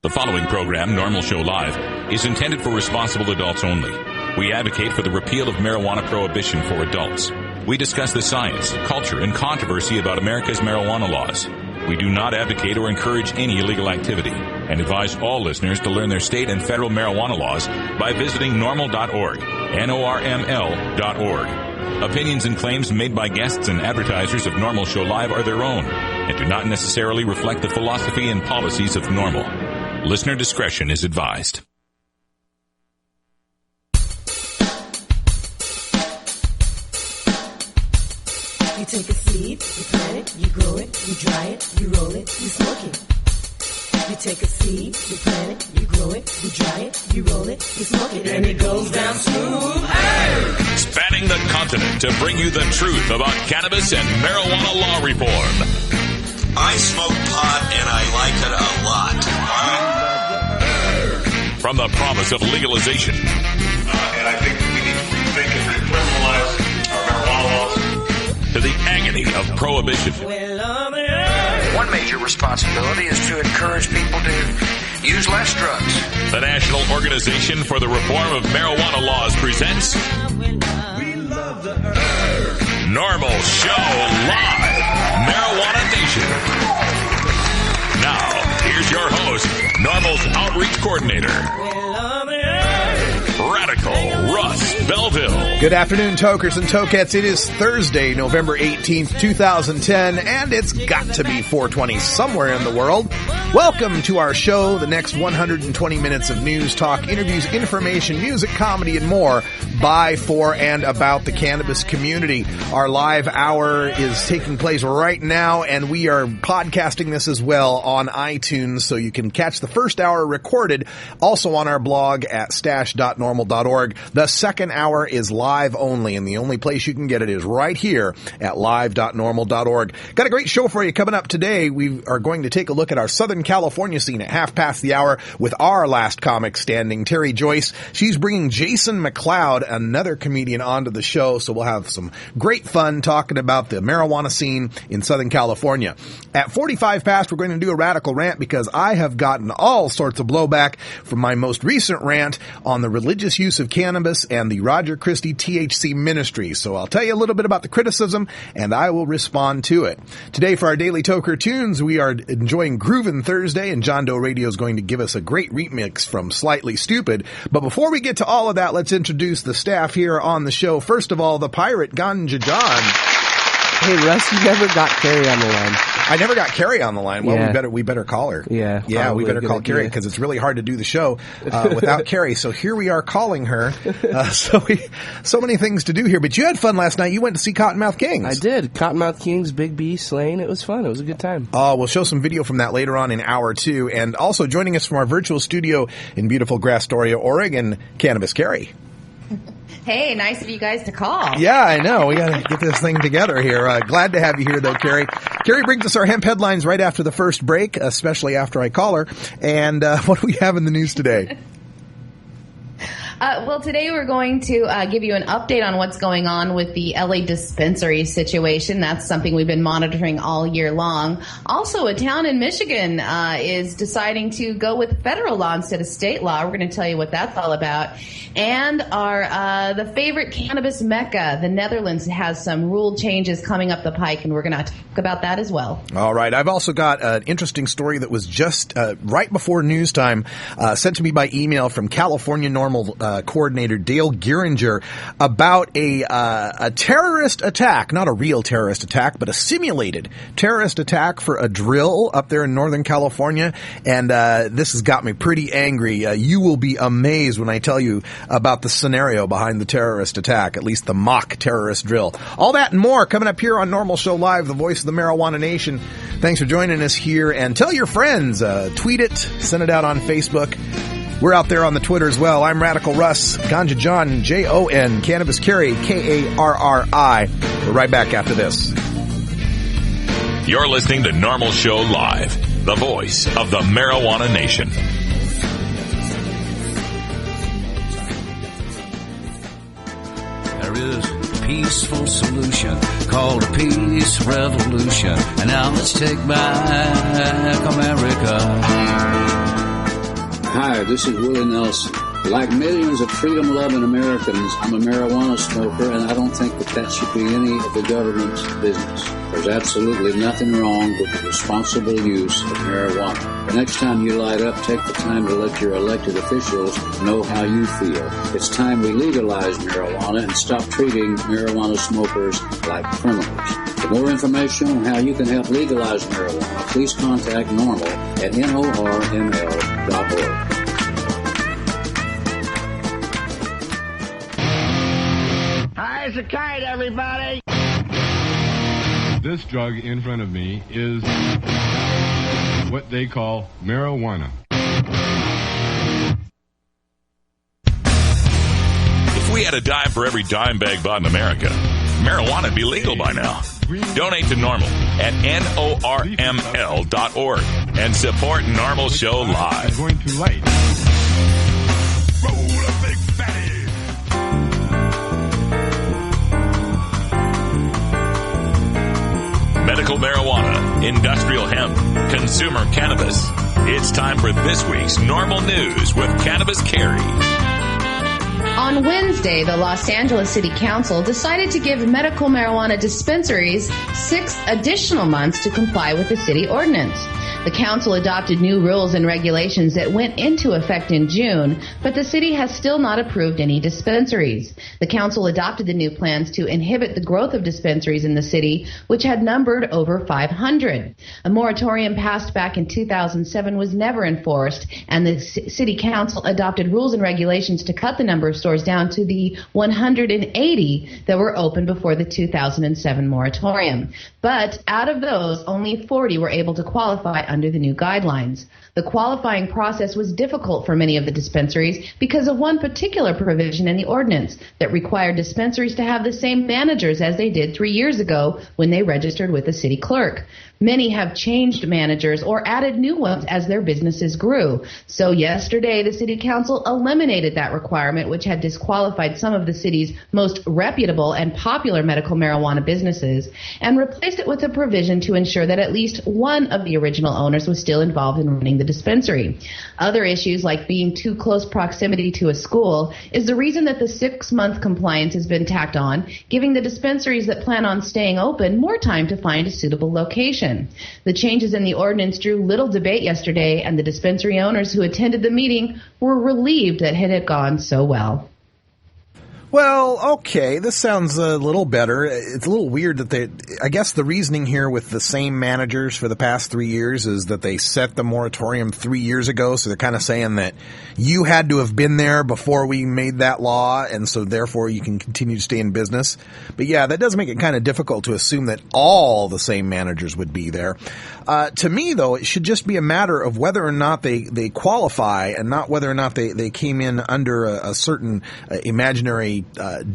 The following program, NORML Show Live, is intended for responsible adults only. We advocate for the repeal of marijuana prohibition for adults. We discuss the science, culture, and controversy about America's marijuana laws. We do not advocate or encourage any illegal activity and advise all listeners to learn their state and federal marijuana laws by visiting NORML.org, NORML.org. Opinions and claims made by guests and advertisers of NORML Show Live are their own and do not necessarily reflect the philosophy and policies of NORML. Listener discretion is advised. You take a seed, you plant it, you grow it, you dry it, you roll it, you smoke it. You take a seed, you plant it, you grow it, you dry it, you roll it, you smoke it, and it goes down smooth. Hey! Spanning the continent to bring you the truth about cannabis and marijuana law reform. I smoke pot and I like it a lot. From the promise of legalization. And I think we need to rethink and decriminalize our marijuana laws. To the agony of prohibition. One major responsibility is to encourage people to use less drugs. The National Organization for the Reform of Marijuana Laws presents NORML Show Live, Marijuana Nation. Now, here's your host, NORML's Outreach Coordinator, Radical Russ Belville. Good afternoon, tokers and tokettes. It is Thursday, November 18th, 2010, and it's got to be 420 somewhere in the world. Welcome to our show, the next 120 minutes of news, talk, interviews, information, music, comedy, and more by, for, and about the cannabis community. Our live hour is taking place right now, and we are podcasting this as well on iTunes, so you can catch the first hour recorded also on our blog at stash.normal.org. The second hour is live only, and the only place you can get it is right here at live.normal.org. Got a great show for you coming up today. We are going to take a look at our Southern California scene at half past the hour with our last comic standing, Terry Joyce. She's bringing Jason McLeod, another comedian, onto the show, so we'll have some great fun talking about the marijuana scene in Southern California. At 45 past, we're going to do a radical rant because I have gotten all sorts of blowback from my most recent rant on the religious use of cannabis and the Roger Christie THC ministry. So I'll tell you a little bit about the criticism, and I will respond to it. Today for our Daily Toker Tunes, we are enjoying Groovin' Thursday, and John Doe Radio is going to give us a great remix from Slightly Stupid. But before we get to all of that, let's introduce the staff here on the show. First of all, the pirate Ganja John. Hey, Russ, you never got Carrie on the line. I never got Carrie on the line. Well, yeah. we better call her. Yeah, we better call Carrie because it's really hard to do the show without Carrie. So here we are calling her. So many things to do here. But you had fun last night. You went to see Cottonmouth Kings. I did. Cottonmouth Kings, Big B, Slane. It was fun. It was a good time. We'll show some video from that later on in hour 2. And also joining us from our virtual studio in beautiful Grastoria, Oregon, Cannabis Carrie. Hey, nice of you guys to call. Yeah, I know. We got to get this thing together here. Glad to have you here, though, Carrie. Carrie brings us our hemp headlines right after the first break, especially after I call her. And what do we have in the news today? Well, today we're going to give you an update on what's going on with the LA dispensary situation. That's something we've been monitoring all year long. Also, a town in Michigan is deciding to go with federal law instead of state law. We're going to tell you what that's all about. And our the favorite cannabis mecca, the Netherlands, has some rule changes coming up the pike, and we're going to talk about that as well. All right. I've also got an interesting story that was just right before news time sent to me by email from California NORML coordinator Dale Geringer about a terrorist attack, not a real terrorist attack, but a simulated terrorist attack for a drill up there in Northern California. And this has got me pretty angry. You will be amazed when I tell you about the scenario behind the terrorist attack, at least the mock terrorist drill. All that and more coming up here on NORML Show Live, the voice of the Marijuana Nation. Thanks for joining us here, and tell your friends, tweet it, send it out on Facebook. We're out there on the Twitter as well. I'm Radical Russ, Ganja John, Jon, Cannabis Carrie, Karri. We're right back after this. You're listening to NORML Show Live, the voice of the Marijuana Nation. There is a peaceful solution called a peace revolution. And now let's take back America. Hi, this is Willie Nelson. Like millions of freedom-loving Americans, I'm a marijuana smoker, and I don't think that should be any of the government's business. There's absolutely nothing wrong with the responsible use of marijuana. The next time you light up, take the time to let your elected officials know how you feel. It's time we legalize marijuana and stop treating marijuana smokers like criminals. For more information on how you can help legalize marijuana, please contact NORML at NORML.org. High as a kite, everybody! This drug in front of me is what they call marijuana. If we had a dime for every dime bag bought in America, marijuana would be legal by now. Donate to NORML at NORML.org and support NORML Show Live. Going to light. Roll a big fatty. Medical marijuana, industrial hemp, consumer cannabis. It's time for this week's NORML News with Cannabis Carrie. On Wednesday, the Los Angeles City Council decided to give medical marijuana dispensaries 6 additional months to comply with the city ordinance. The council adopted new rules and regulations that went into effect in June, but the city has still not approved any dispensaries. The council adopted the new plans to inhibit the growth of dispensaries in the city, which had numbered over 500. A moratorium passed back in 2007 was never enforced, and the city council adopted rules and regulations to cut the number of stores down to the 180 that were open before the 2007 moratorium. But out of those, only 40 were able to qualify under the new guidelines. The qualifying process was difficult for many of the dispensaries because of one particular provision in the ordinance that required dispensaries to have the same managers as they did 3 years ago when they registered with the city clerk. Many have changed managers or added new ones as their businesses grew. So yesterday, the city council eliminated that requirement, which had disqualified some of the city's most reputable and popular medical marijuana businesses, and replaced it with a provision to ensure that at least one of the original owners was still involved in running the dispensary. Other issues, like being too close proximity to a school, is the reason that the 6-month compliance has been tacked on, giving the dispensaries that plan on staying open more time to find a suitable location. The changes in the ordinance drew little debate yesterday, and the dispensary owners who attended the meeting were relieved that it had gone so well. Well, okay, this sounds a little better. It's a little weird that I guess the reasoning here with the same managers for the past 3 years is that they set the moratorium 3 years ago, so they're kind of saying that you had to have been there before we made that law, and so therefore you can continue to stay in business. But yeah, that does make it kind of difficult to assume that all the same managers would be there. To me, though, it should just be a matter of whether or not they qualify and not whether or not they came in under a certain imaginary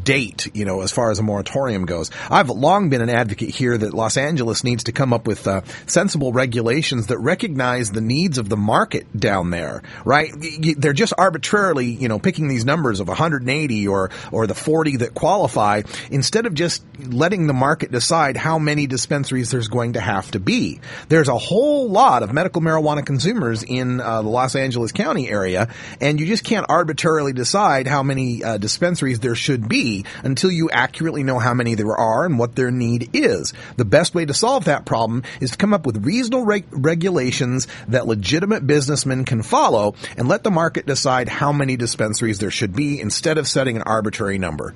date, as far as a moratorium goes. I've long been an advocate here that Los Angeles needs to come up with sensible regulations that recognize the needs of the market down there, right? They're just arbitrarily, picking these numbers of 180 or the 40 that qualify instead of just letting the market decide how many dispensaries there's going to have to be. There's a whole lot of medical marijuana consumers in the Los Angeles County area, and you just can't arbitrarily decide how many dispensaries there should be until you accurately know how many there are and what their need is. The best way to solve that problem is to come up with reasonable regulations that legitimate businessmen can follow and let the market decide how many dispensaries there should be instead of setting an arbitrary number.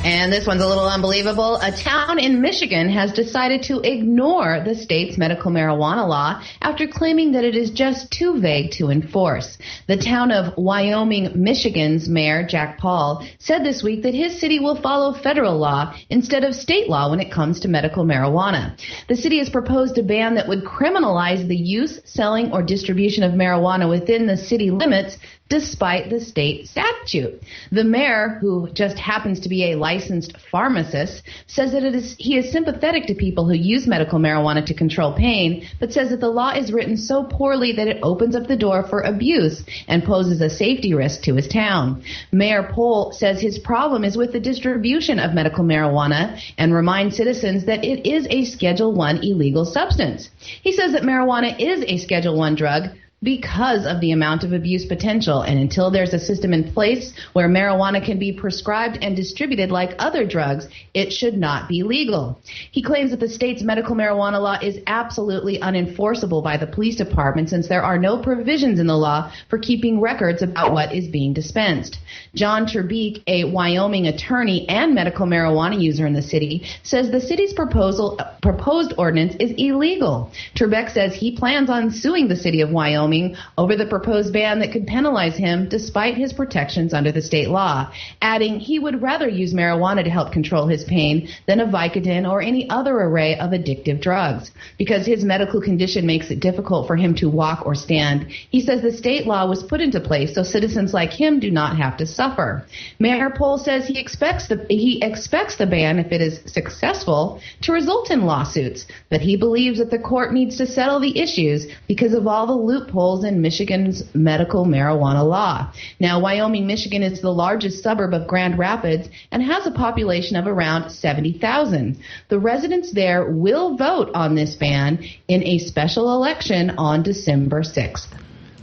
And this one's a little unbelievable. A town in Michigan has decided to ignore the state's medical marijuana law after claiming that it is just too vague to enforce. The town of Wyoming, Michigan's mayor, Jack Paul, said this week that his city will follow federal law instead of state law when it comes to medical marijuana. The city has proposed a ban that would criminalize the use, selling, or distribution of marijuana within the city limits despite the state statute. The mayor, who just happens to be a licensed pharmacist, says that he is sympathetic to people who use medical marijuana to control pain, but says that the law is written so poorly that it opens up the door for abuse and poses a safety risk to his town. Mayor Pohl says his problem is with the distribution of medical marijuana and reminds citizens that it is a Schedule I illegal substance. He says that marijuana is a Schedule I drug because of the amount of abuse potential, and until there's a system in place where marijuana can be prescribed and distributed like other drugs, it should not be legal. He claims that the state's medical marijuana law is absolutely unenforceable by the police department since there are no provisions in the law for keeping records about what is being dispensed. John Terbeek, a Wyoming attorney and medical marijuana user in the city, says the city's proposed ordinance is illegal. Terbeek says he plans on suing the city of Wyoming over the proposed ban that could penalize him despite his protections under the state law, adding he would rather use marijuana to help control his pain than a Vicodin or any other array of addictive drugs. Because his medical condition makes it difficult for him to walk or stand, he says the state law was put into place so citizens like him do not have to suffer. Mayor Pohl says he expects the ban, if it is successful, to result in lawsuits, but he believes that the court needs to settle the issues because of all the loopholes in Michigan's medical marijuana law. Now, Wyoming, Michigan is the largest suburb of Grand Rapids and has a population of around 70,000. The residents there will vote on this ban in a special election on December 6th.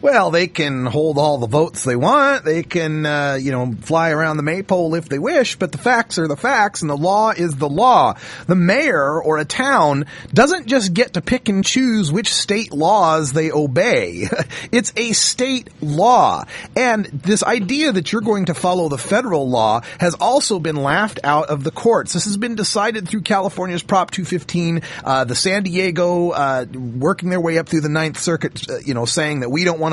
Well, they can hold all the votes they want. They can, fly around the maypole if they wish, but the facts are the facts and the law is the law. The mayor or a town doesn't just get to pick and choose which state laws they obey. It's a state law. And this idea that you're going to follow the federal law has also been laughed out of the courts. This has been decided through California's Prop 215, the San Diego, working their way up through the Ninth Circuit, saying that we don't want to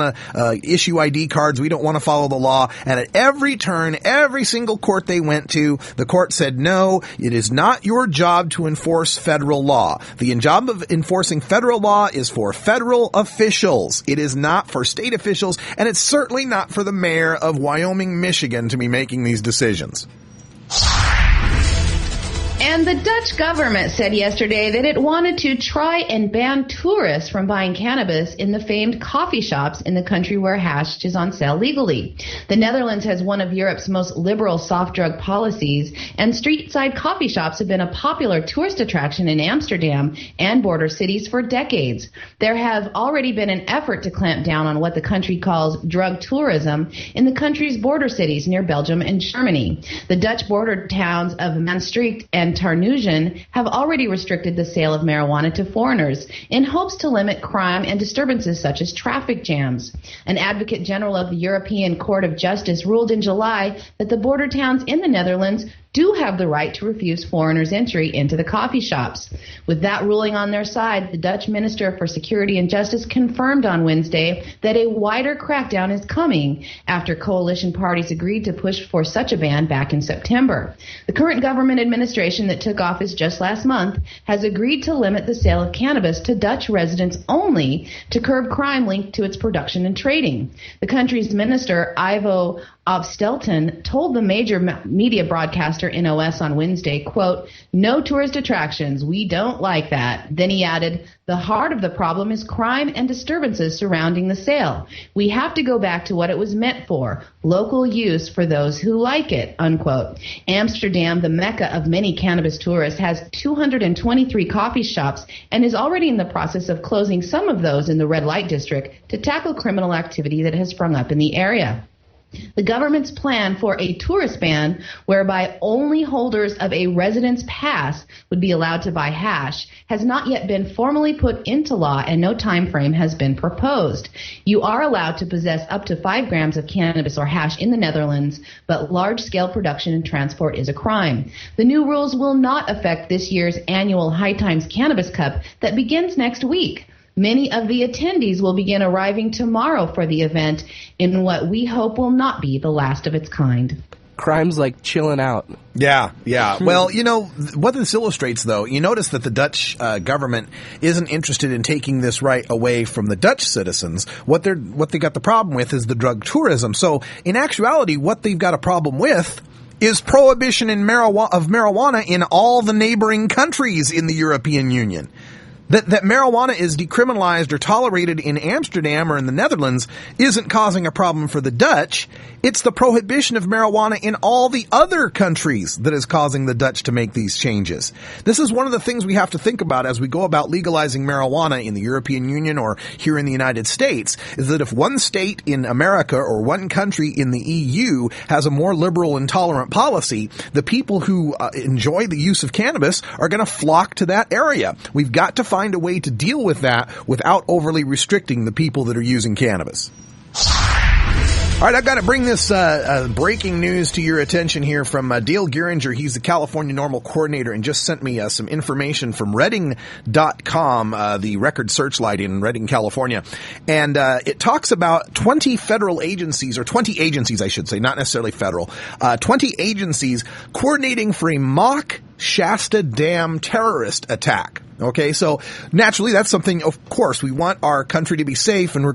issue ID cards. We don't want to follow the law. And at every turn, every single court they went to, the court said, no, it is not your job to enforce federal law. The job of enforcing federal law is for federal officials. It is not for state officials, and it's certainly not for the mayor of Wyoming, Michigan to be making these decisions. And the Dutch government said yesterday that it wanted to try and ban tourists from buying cannabis in the famed coffee shops in the country where hash is on sale legally. The Netherlands has one of Europe's most liberal soft drug policies, and street-side coffee shops have been a popular tourist attraction in Amsterdam and border cities for decades. There have already been an effort to clamp down on what the country calls drug tourism in the country's border cities near Belgium and Germany. The Dutch border towns of Maastricht and Terneuzen have already restricted the sale of marijuana to foreigners in hopes to limit crime and disturbances such as traffic jams. An advocate general of the European Court of Justice ruled in July that the border towns in the Netherlands do have the right to refuse foreigners entry into the coffee shops. With that ruling on their side, the Dutch Minister for Security and Justice confirmed on Wednesday that a wider crackdown is coming after coalition parties agreed to push for such a ban back in September. The current government administration that took office just last month has agreed to limit the sale of cannabis to Dutch residents only to curb crime linked to its production and trading. The country's minister, Ivo Opstelten, told the major media broadcaster NOS on Wednesday, quote, "No tourist attractions. We don't like that." Then he added, "The heart of the problem is crime and disturbances surrounding the sale. We have to go back to what it was meant for, local use for those who like it," unquote. Amsterdam, the mecca of many cannabis tourists, has 223 coffee shops and is already in the process of closing some of those in the red light district to tackle criminal activity that has sprung up in the area. The government's plan for a tourist ban, whereby only holders of a residence pass would be allowed to buy hash, has not yet been formally put into law, and no time frame has been proposed. You are allowed to possess up to 5 grams of cannabis or hash in the Netherlands, but large-scale production and transport is a crime. The new rules will not affect this year's annual High Times Cannabis Cup that begins next week. Many of the attendees will begin arriving tomorrow for the event in what we hope will not be the last of its kind. crimes like chilling out. Yeah. Well, you know, what this illustrates, though, you notice that the Dutch government isn't interested in taking this right away from the Dutch citizens. What they got the problem with is the drug tourism. So, in actuality, what they've got a problem with is prohibition of marijuana in all the neighboring countries in the European Union. That marijuana is decriminalized or tolerated in Amsterdam or in the Netherlands isn't causing a problem for the Dutch. It's the prohibition of marijuana in all the other countries that is causing the Dutch to make these changes. This is one of the things we have to think about as we go about legalizing marijuana in the European Union or here in the United States, is that if one state in America or one country in the EU has a more liberal and tolerant policy, the people who enjoy the use of cannabis are going to flock to that area. We've got to find a way to deal with that without overly restricting the people that are using cannabis. All right, I've got to bring this breaking news to your attention here from Dale Geringer. He's the California NORML coordinator and just sent me some information from Redding.com, the record searchlight in Redding, California. And it talks about 20 federal agencies, or 20 agencies, I should say, not necessarily federal, 20 agencies coordinating for a mock Shasta Dam terrorist attack. Okay, so naturally that's something, of course, we want our country to be safe, and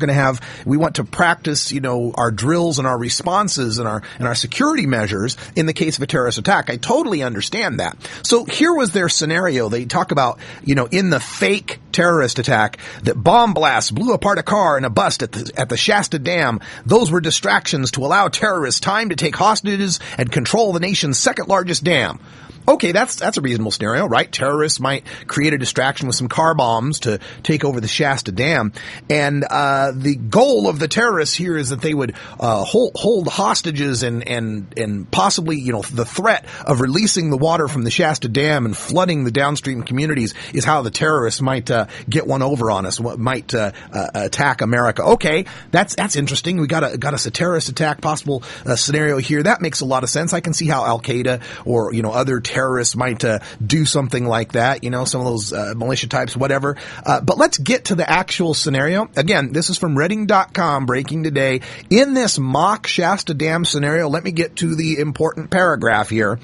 we want to practice, you know, our drills and our responses and our security measures in the case of a terrorist attack. I totally understand that. So here was their scenario. They talk about, you know, in the fake terrorist attack, that bomb blasts blew apart a car and a bus at the Shasta Dam. Those were distractions to allow terrorists time to take hostages and control the nation's second largest dam. Okay, that's a reasonable scenario, right? Terrorists might create a distraction with some car bombs to take over the Shasta Dam. And the goal of the terrorists here is that they would hold hostages and possibly, you know, the threat of releasing the water from the Shasta Dam and flooding the downstream communities is how the terrorists might get one over on us, might attack America. Okay, that's interesting. We got us a terrorist attack possible scenario here. That makes a lot of sense. I can see how Al-Qaeda or, you know, other terrorists might do something like that, you know, some of those militia types, whatever. But let's get to the actual scenario. Again, this is from Redding.com, breaking today. In this mock Shasta Dam scenario, let me get to the important paragraph here.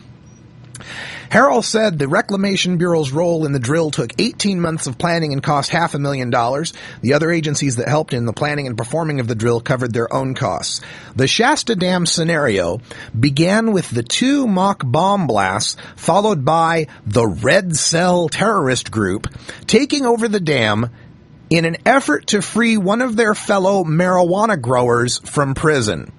Harrell said the Reclamation Bureau's role in the drill took 18 months of planning and cost $500,000. The other agencies that helped in the planning and performing of the drill covered their own costs. The Shasta Dam scenario began with the 2 mock bomb blasts, followed by the Red Cell terrorist group taking over the dam in an effort to free one of their fellow marijuana growers from prison.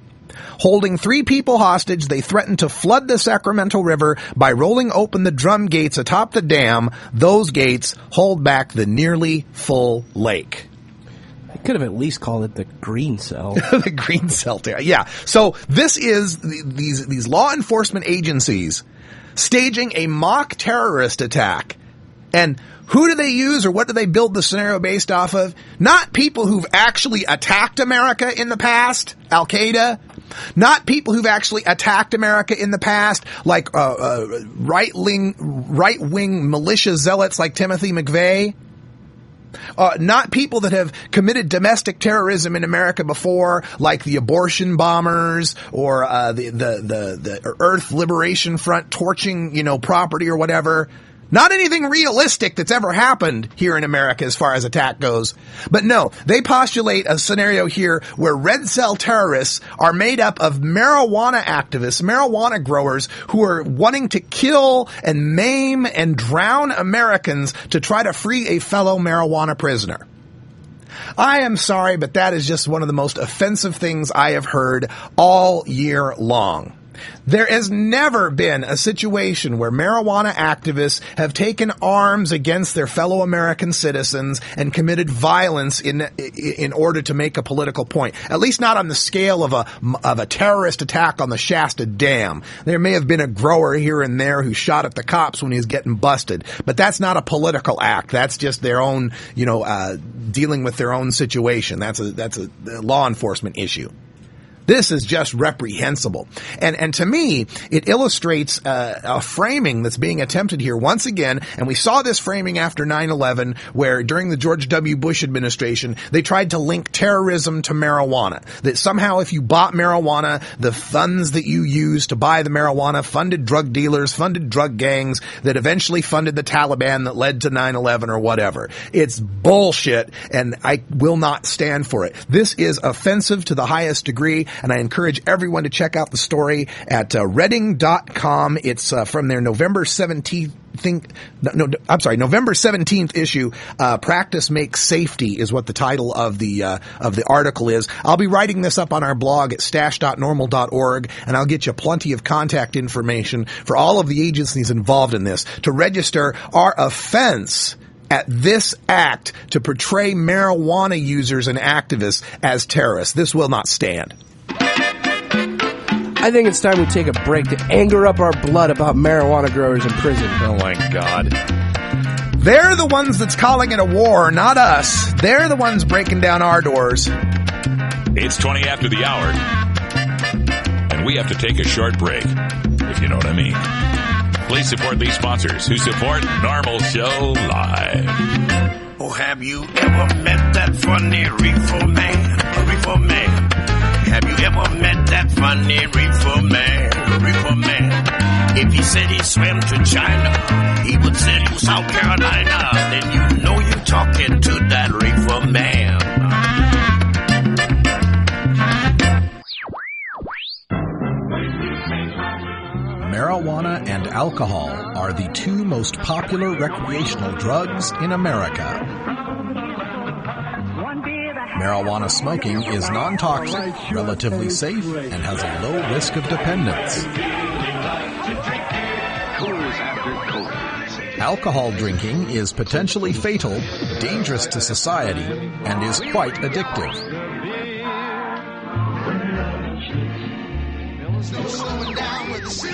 Holding 3 people hostage, they threatened to flood the Sacramento River by rolling open the drum gates atop the dam. Those gates hold back the nearly full lake. I could have at least called it the green cell. The green cell. Yeah. So this is these law enforcement agencies staging a mock terrorist attack. And who do they use, or what do they build the scenario based off of? Not people who've actually attacked America in the past, Al-Qaeda. Not people who've actually attacked America in the past, like right-wing militia zealots like Timothy McVeigh. Not people that have committed domestic terrorism in America before, like the abortion bombers or the Earth Liberation Front torching, you know, property or whatever. Not anything realistic that's ever happened here in America as far as attack goes. But no, they postulate a scenario here where red cell terrorists are made up of marijuana activists, marijuana growers who are wanting to kill and maim and drown Americans to try to free a fellow marijuana prisoner. I am sorry, but that is just one of the most offensive things I have heard all year long. There has never been a situation where marijuana activists have taken arms against their fellow American citizens and committed violence in order to make a political point. At least not on the scale of a terrorist attack on the Shasta Dam. There may have been a grower here and there who shot at the cops when he was getting busted, but that's not a political act. That's just their own, dealing with their own situation. That's a law enforcement issue. This is just reprehensible. And to me, it illustrates a framing that's being attempted here once again. And we saw this framing after 9/11, where during the George W. Bush administration, they tried to link terrorism to marijuana. That somehow if you bought marijuana, the funds that you used to buy the marijuana funded drug dealers, funded drug gangs that eventually funded the Taliban that led to 9/11 or whatever. It's bullshit, and I will not stand for it. This is offensive to the highest degree. And I encourage everyone to check out the story at Reading.com. It's from their November 17th issue. Practice Makes Safety is what the title of the article is. I'll be writing this up on our blog at stash.normal.org, and I'll get you plenty of contact information for all of the agencies involved in this to register our offense at this act to portray marijuana users and activists as terrorists. This will not stand. I think it's time we take a break to anger up our blood about marijuana growers in prison. Oh my God. They're the ones that's calling it a war, not us. They're the ones breaking down our doors. It's 20 after the hour, and we have to take a short break, if you know what I mean. Please support these sponsors who support Normal Show Live. Oh, have you ever met that funny reefer man? A reefer man. Have you ever met that funny reefer man? A reefer man. If he said he swam to China, he would sell you South Carolina. Then you know you're talking to that reefer man. Marijuana and alcohol are the two most popular recreational drugs in America. Marijuana smoking is non-toxic, relatively safe, and has a low risk of dependence. Alcohol drinking is potentially fatal, dangerous to society, and is quite addictive.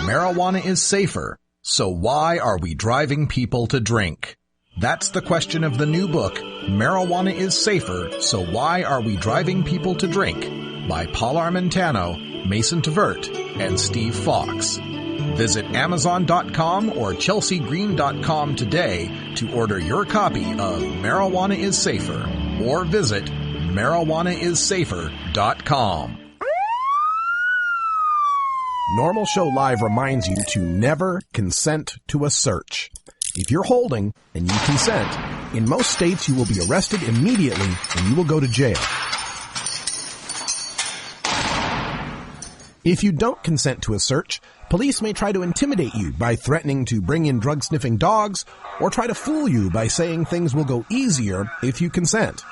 Marijuana is safer, so why are we driving people to drink? That's the question of the new book, Marijuana is Safer, So Why Are We Driving People to Drink? By Paul Armentano, Mason Tvert, and Steve Fox. Visit Amazon.com or ChelseaGreen.com today to order your copy of Marijuana is Safer, or visit MarijuanaIsSafer.com. Normal Show Live reminds you to never consent to a search. If you're holding and you consent, in most states you will be arrested immediately and you will go to jail. If you don't consent to a search, police may try to intimidate you by threatening to bring in drug-sniffing dogs or try to fool you by saying things will go easier if you consent.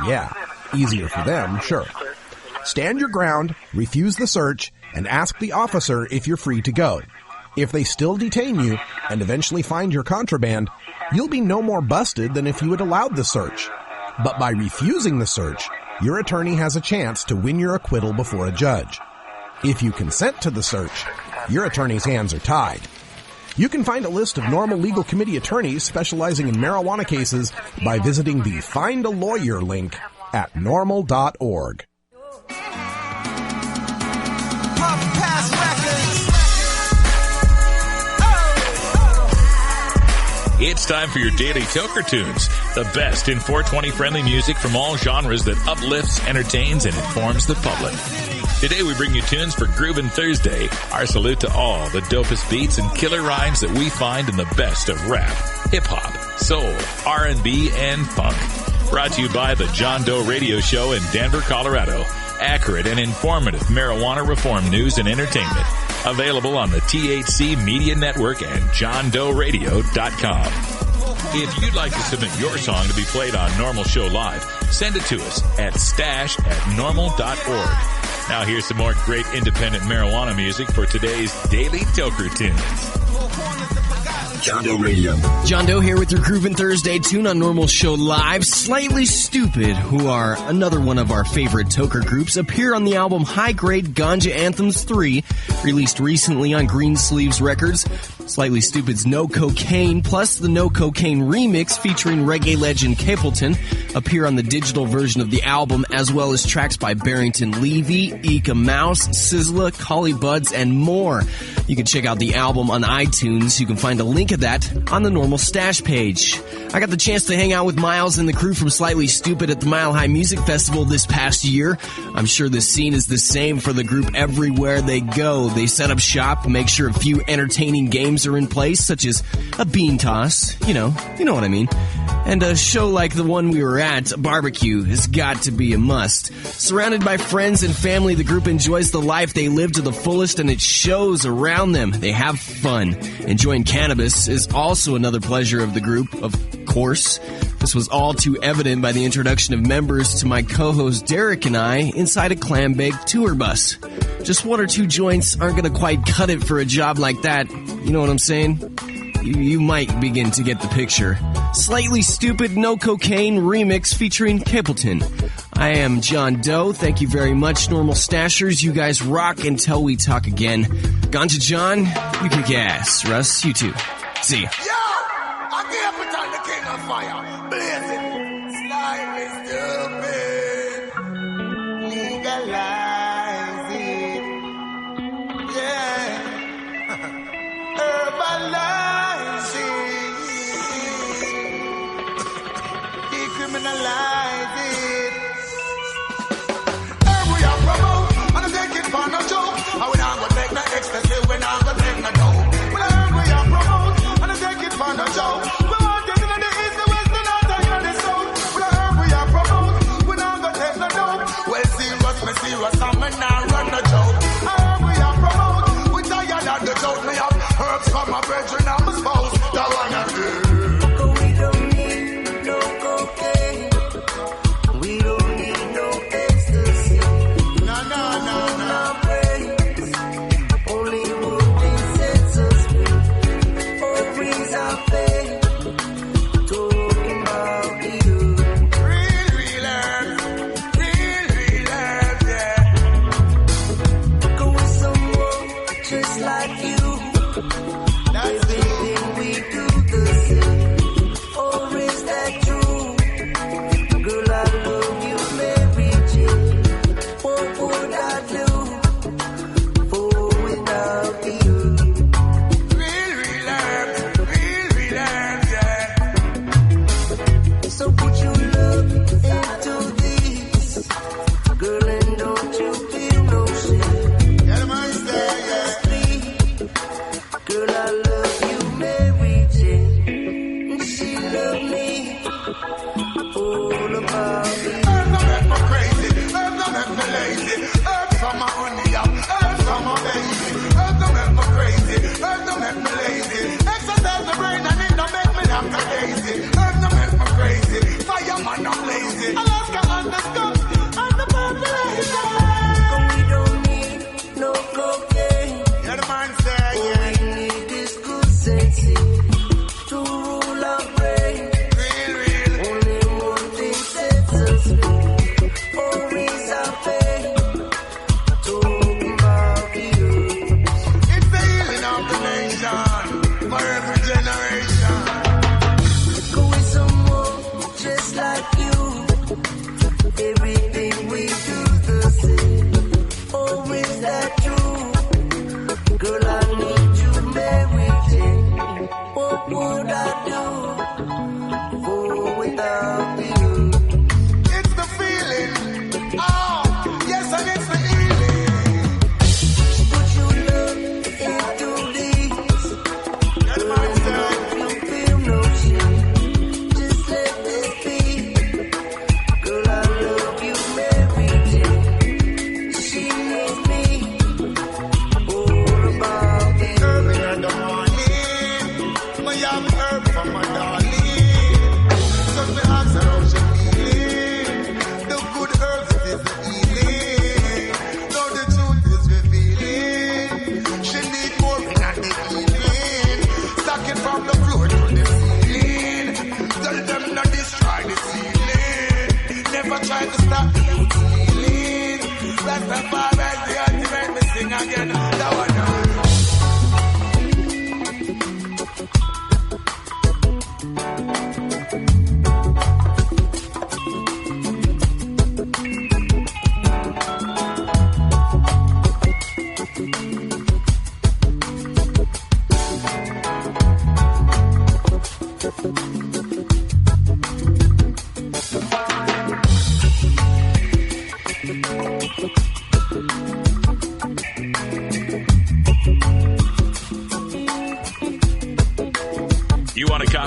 Yeah, easier for them, sure. Stand your ground, refuse the search, and ask the officer if you're free to go. If they still detain you and eventually find your contraband, you'll be no more busted than if you had allowed the search. But by refusing the search, your attorney has a chance to win your acquittal before a judge. If you consent to the search, your attorney's hands are tied. You can find a list of Normal Legal Committee attorneys specializing in marijuana cases by visiting the Find a Lawyer link at normal.org. It's time for your daily Toker Tunes, the best in 420 friendly music from all genres that uplifts, entertains, and informs the public. Today we bring you tunes for Groovin' Thursday. Our salute to all the dopest beats and killer rhymes that we find in the best of rap, hip-hop, soul, R&B, and funk. Brought to you by the John Doe Radio Show in Denver, Colorado. Accurate and informative marijuana reform news and entertainment. Available on the THC Media Network and JohnDoeRadio.com. If you'd like to submit your song to be played on Normal Show Live, send it to us at stash@normal.org. Now here's some more great independent marijuana music for today's Daily Toker Tunes. John Doe Radio. John Doe here with your Groovin' Thursday tune on Normal Show Live. Slightly Stupid, who are another one of our favorite toker groups, appear on the album High Grade Ganja Anthems 3, released recently on Greensleeves Records. Slightly Stupid's No Cocaine plus the No Cocaine remix featuring reggae legend Capleton appear on the digital version of the album, as well as tracks by Barrington Levy, Eka Mouse, Sizzla, Collie Buds, and more. You can check out the album on iTunes. You can find a link of that on the Normal Stash page. I got the chance to hang out with Miles and the crew from Slightly Stupid at the Mile High Music Festival this past year. I'm sure this scene is the same for the group everywhere they go. They set up shop, make sure a few entertaining games are in place, such as a bean toss, you know what I mean. And a show like the one we were at, a barbecue, has got to be a must. Surrounded by friends and family, the group enjoys the life they live to the fullest, and it shows around them. They have fun. Enjoying cannabis is also another pleasure of the group, of course. This was all too evident by the introduction of members to my co-host Derek and I inside a clam-baked tour bus. Just one or two joints aren't going to quite cut it for a job like that. You know what I'm saying? You might begin to get the picture. Slightly Stupid No Cocaine remix featuring Capleton. I am John Doe. Thank you very much, Normal Stashers. You guys rock until we talk again. Ganja John, you kick ass. Russ, you too. See ya. Yo! I can't pretend the king of fire. Blazing. Slightly stupid. Legalize it. Yeah. Herbalize it. Decriminalize it. Herb we are promote. And I take it for no joke. And we not gonna take no ecstasy. We not gonna take no dope. Herb we are promote. And I take it for no joke. We want it in the east, the west, the north, and in the south. Herb we are promote. We not gonna take no dope. Well, serious, and we not run no joke. Herb we are promote. We tired of the joke. Me have herbs from my brethren and my spouse. That one I do. We don't need no cocaine. We don't need no ecstasy. No. Only one sets us free. All breeze our pain. Talking about you. Real herbs, yeah. Go with someone just like you. That's everything we do the same. Or is that true? Girl, I love you, Mary Jane. What would I do for without you? Real herbs, yeah. So put your love into this, girl, and don't you feel no shame. Yeah, man, stay, yeah. Girl, I love you, Mary Jane. And she loved me. All about me. Herbs don't make me crazy. Herbs don't make me lazy. Herbs from my honey up. Herbs from my baby. Herbs don't make me crazy. Herbs don't make me lazy. Exercise the brain and it don't make me laugh crazy. Herbs don't make me crazy. Fireman, I'm lazy. Alaska on the scope and the population.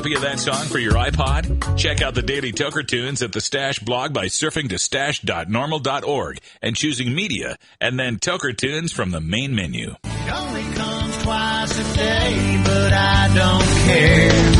copy of that song for your iPod? Check out the Daily Toker Tunes at the Stash blog by surfing to stash.normal.org and choosing Media and then Toker Tunes from the main menu. It only comes twice a day, but I don't care.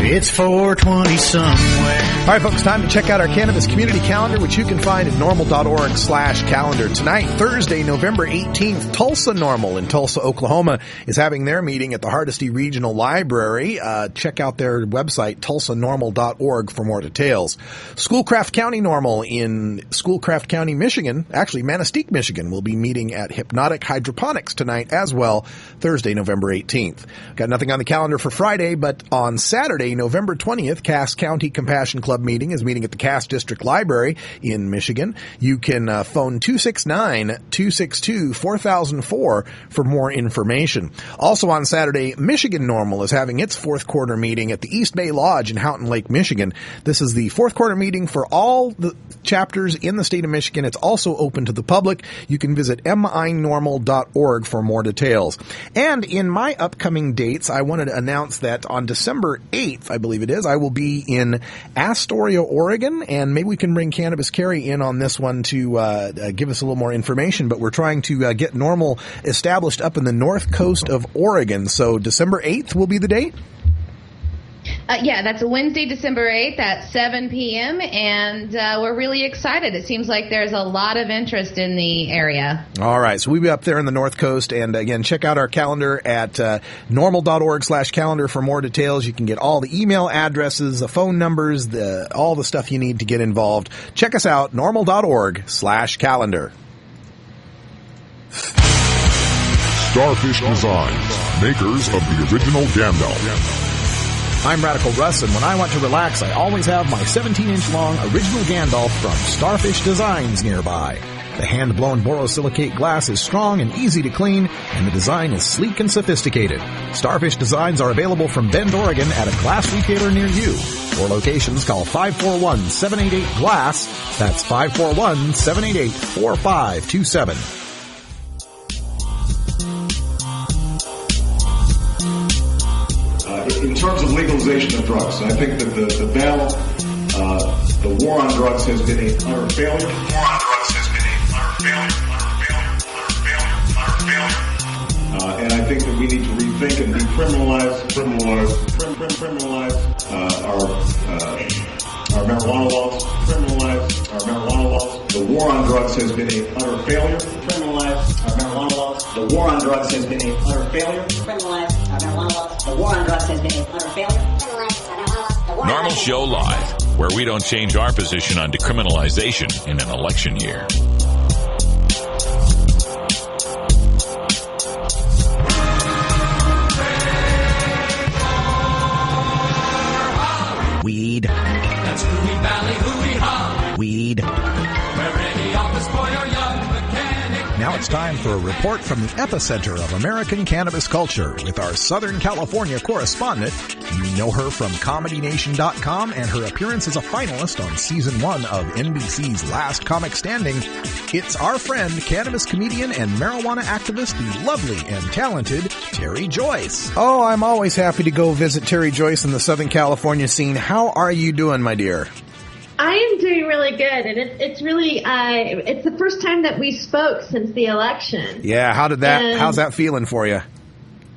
It's 420 somewhere. All right, folks, time to check out our cannabis community calendar, which you can find at normal.org/calendar. Tonight, Thursday, November 18th, Tulsa NORML in Tulsa, Oklahoma is having their meeting at the Hardesty Regional Library. Check out their website, tulsanormal.org, for more details. Schoolcraft County NORML in Schoolcraft County, Michigan, actually Manistee, Michigan, will be meeting at Hypnotic Hydroponics tonight as well, Thursday, November 18th. Got nothing on the calendar for Friday, but on Saturday, November 20th, Cass County Compassion Club meeting is meeting at the Cass District Library in Michigan. You can phone 269-262-4004 for more information. Also on Saturday, Michigan NORML is having its fourth quarter meeting at the East Bay Lodge in Houghton Lake, Michigan. This is the fourth quarter meeting for all the chapters in the state of Michigan. It's also open to the public. You can visit minormal.org for more details. And in my upcoming dates, I wanted to announce that on December 8th, I believe it is, I will be in Astoria, Oregon, and maybe we can bring Cannabis Carrie in on this one to give us a little more information, but we're trying to get NORML established up in the north coast of Oregon. So December 8th will be the date? Yeah, that's a Wednesday, December 8th at 7 p.m., and we're really excited. It seems like there's a lot of interest in the area. All right, so we'll be up there in the North Coast, and again, check out our calendar at normal.org/calendar for more details. You can get all the email addresses, the phone numbers, all the stuff you need to get involved. Check us out, normal.org/calendar. Starfish Designs, makers of the original Gandalf. I'm Radical Russ, and when I want to relax, I always have my 17-inch long original Gandalf from Starfish Designs nearby. The hand-blown borosilicate glass is strong and easy to clean, and the design is sleek and sophisticated. Starfish Designs are available from Bend, Oregon at a glass retailer near you. For locations, call 541-788-GLASS. That's 541-788-4527. In terms of legalization of drugs, I think that the battle, the war on drugs has been a utter failure. And I think that we need to rethink and decriminalize our marijuana laws. The war on drugs has been a utter failure. Criminalize our marijuana laws. The war on drugs has been a utter failure. Criminalize our marijuana laws. The war on drugs has been a utter failure. NORML Show Live, where we don't change our position on decriminalization in an election year. Weed. That's Hooey Valley, hooey-ha. Weed. Where any office boy or young mechanic. Now it's time for a report from the epicenter of American cannabis culture with our Southern California correspondent. You know her from ComedyNation.com and her appearance as a finalist on Season 1 of NBC's Last Comic Standing. It's our friend, cannabis comedian and marijuana activist, the lovely and talented Terry Joyce. Oh, I'm always happy to go visit Terry Joyce in the Southern California scene. How are you doing, my dear? I am doing really good, and it's really it's the first time that we spoke since the election. Yeah, how's that feeling for you?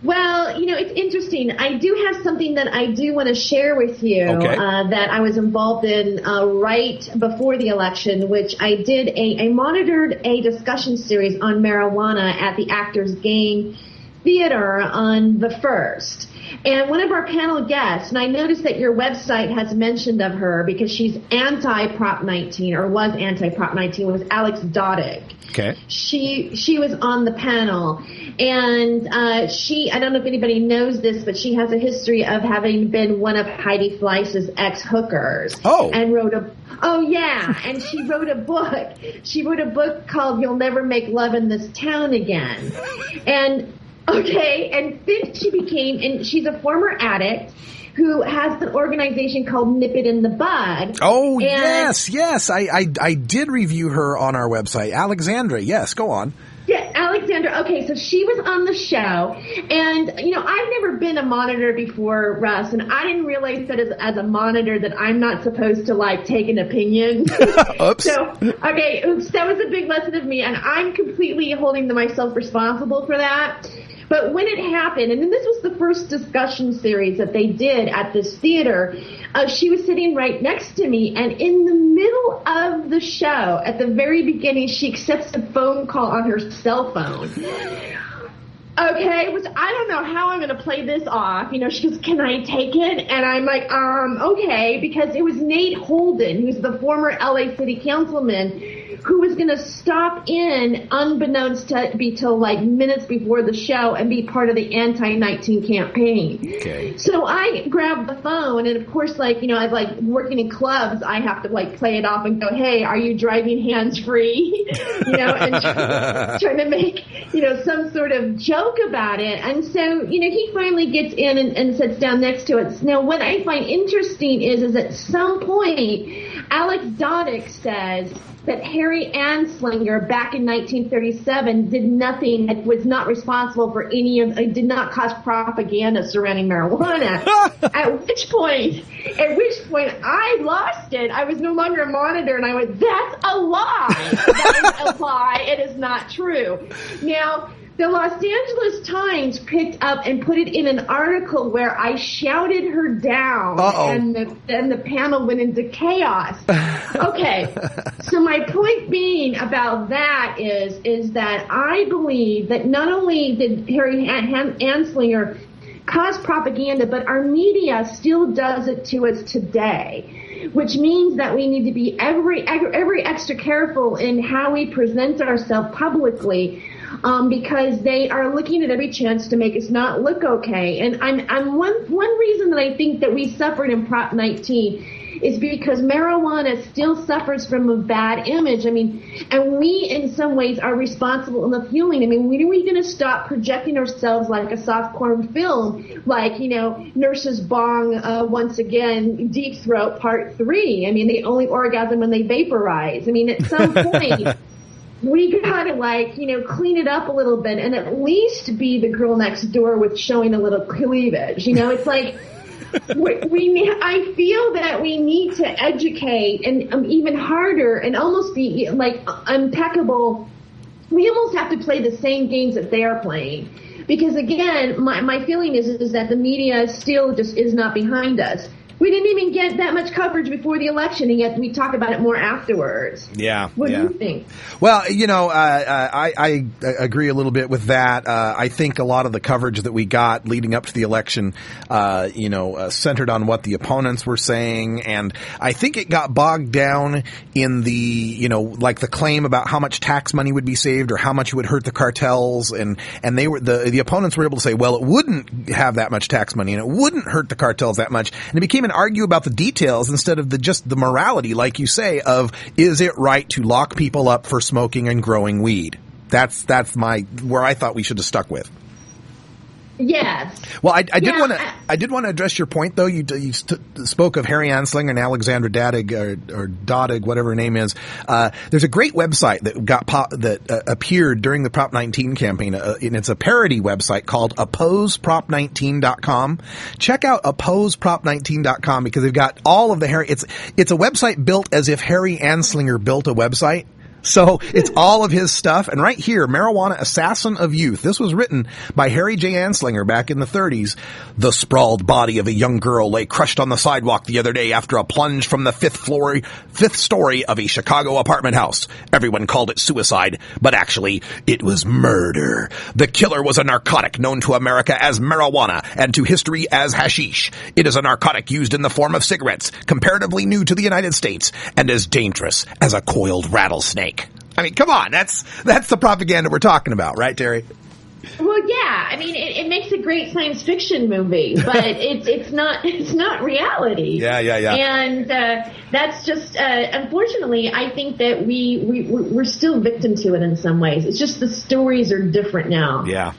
Well, it's interesting. I do have something that I do want to share with you that I was involved in right before the election, which I did I monitored a discussion series on marijuana at the Actors Gang Theater on the 1st. And one of our panel guests, and I noticed that your website has mentioned of her because she's anti-Prop 19, or was anti-Prop 19, was Alex Doddick. Okay. She was on the panel, and I don't know if anybody knows this, but she has a history of having been one of Heidi Fleiss's ex-hookers. Oh. And and she wrote a book. She wrote a book called You'll Never Make Love in This Town Again. And then she's a former addict who has an organization called Nip It in the Bud. Oh, yes. I did review her on our website. Alexandra, yes, go on. Yeah, Alexandra Alexandra, okay, so she was on the show, and, I've never been a monitor before, Russ, and I didn't realize that as a monitor that I'm not supposed to, take an opinion. Oops. Oops, that was a big lesson of me, and I'm completely holding myself responsible for that. But when it happened, and this was the first discussion series that they did at this theater, she was sitting right next to me, and in the middle of the show, at the very beginning, she accepts a phone call on her cell phone. Okay, which I don't know how I'm going to play this off. She goes, "Can I take it?" And I'm like, okay, because it was Nate Holden, who's the former LA City Councilman, who was going to stop in unbeknownst to be till minutes before the show and be part of the anti-19 campaign. Okay. So I grabbed the phone, and of course, I working in clubs, I have to play it off and go, "Hey, are you driving hands-free?" And trying to make, some sort of joke about it. And so, he finally gets in and sits down next to it. Now, what I find interesting is at some point, Alex Doddick says that Harry Anslinger back in 1937 did nothing, was not responsible for did not cause propaganda surrounding marijuana. At which point I lost it. I was no longer a monitor, and I went, "That's a lie. That is a lie. It is not true." Now, the Los Angeles Times picked up and put it in an article where I shouted her down, and the panel went into chaos. Okay, so my point being about that is that I believe that not only did Harry Anslinger cause propaganda, but our media still does it to us today, which means that we need to be every extra careful in how we present ourselves publicly. Because they are looking at every chance to make us not look okay. And one reason that I think that we suffered in Prop 19 is because marijuana still suffers from a bad image. And we in some ways are responsible in the fueling. When are we going to stop projecting ourselves like a softcore film, Nurses Bong, once again, Deep Throat Part 3. They only orgasm when they vaporize. At some point, we gotta clean it up a little bit and at least be the girl next door with showing a little cleavage. It's I feel that we need to educate and even harder and almost be impeccable. We almost have to play the same games that they are playing, because again, my feeling is that the media still just is not behind us. We didn't even get that much coverage before the election, and yet we talk about it more afterwards. Yeah. What do you think? Well, I agree a little bit with that. I think a lot of the coverage that we got leading up to the election, centered on what the opponents were saying, and I think it got bogged down in the, the claim about how much tax money would be saved or how much it would hurt the cartels, and they were the opponents were able to say, well, it wouldn't have that much tax money and it wouldn't hurt the cartels that much, and it became an argue about the details instead of just the morality, like you say, of is it right to lock people up for smoking and growing weed? That's where I thought we should have stuck with. Yes. Well, I did want to address your point, though. You spoke of Harry Anslinger and Alexandra Daddig or Doddig, whatever her name is. There's a great website that appeared during the Prop 19 campaign, and it's a parody website called OpposeProp19.com. Check out OpposeProp19.com because they've got all of the Harry. It's a website built as if Harry Anslinger built a website. So it's all of his stuff. And right here, Marijuana Assassin of Youth. This was written by Harry J. Anslinger back in the 30s. The sprawled body of a young girl lay crushed on the sidewalk the other day after a plunge from the fifth story of a Chicago apartment house. Everyone called it suicide, but actually it was murder. The killer was a narcotic known to America as marijuana and to history as hashish. It is a narcotic used in the form of cigarettes, comparatively new to the United States, and as dangerous as a coiled rattlesnake. Come on, that's the propaganda we're talking about, right, Terry? Well, yeah. It makes a great science fiction movie, but it's not reality. Yeah. And that's just, unfortunately, I think that we're still victim to it in some ways. It's just the stories are different now. Yeah.